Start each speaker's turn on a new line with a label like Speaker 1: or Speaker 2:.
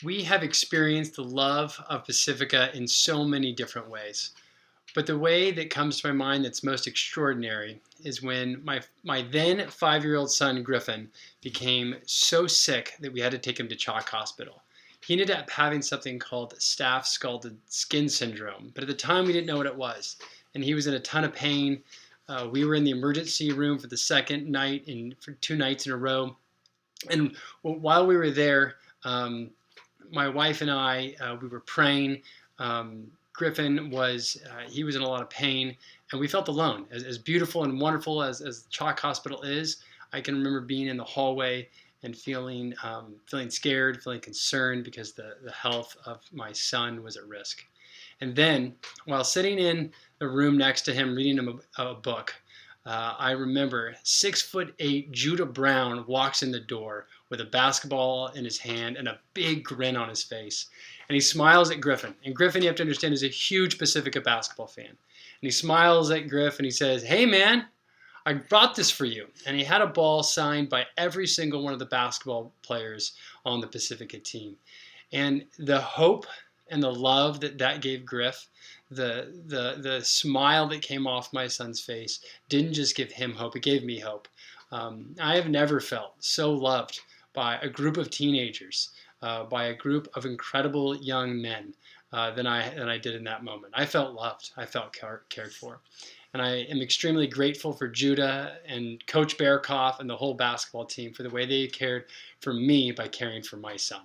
Speaker 1: We have experienced the love of Pacifica in so many different ways. But the way that comes to my mind that's most extraordinary is when my then 5-year-old son Griffin became so sick that we had to take him to Chalk Hospital. He ended up having something called staph scalded skin syndrome, but at the time we didn't know what it was, and he was in a ton of pain. We were in the emergency room for the second night and for 2 nights in a row, and while we were there, my wife and I, we were praying. Griffin he was in a lot of pain, and we felt alone. As beautiful and wonderful as Chalk Hospital is, I can remember being in the hallway and feeling scared, feeling concerned because the health of my son was at risk. And then, while sitting in the room next to him reading him a book, I remember 6'8" Judah Brown walks in the door with a basketball in his hand and a big grin on his face. And he smiles at Griffin. And Griffin, you have to understand, is a huge Pacifica basketball fan. And he smiles at Griff and he says, "Hey, man, I brought this for you." And he had a ball signed by every single one of the basketball players on the Pacifica team. And the hope and the love that gave Griff, the smile that came off my son's face, didn't just give him hope, it gave me hope. I have never felt so loved by a group of teenagers, by a group of incredible young men, than I did in that moment. I felt loved. I felt cared for. And I am extremely grateful for Judah and Coach Bearkoff and the whole basketball team for the way they cared for me by caring for my son.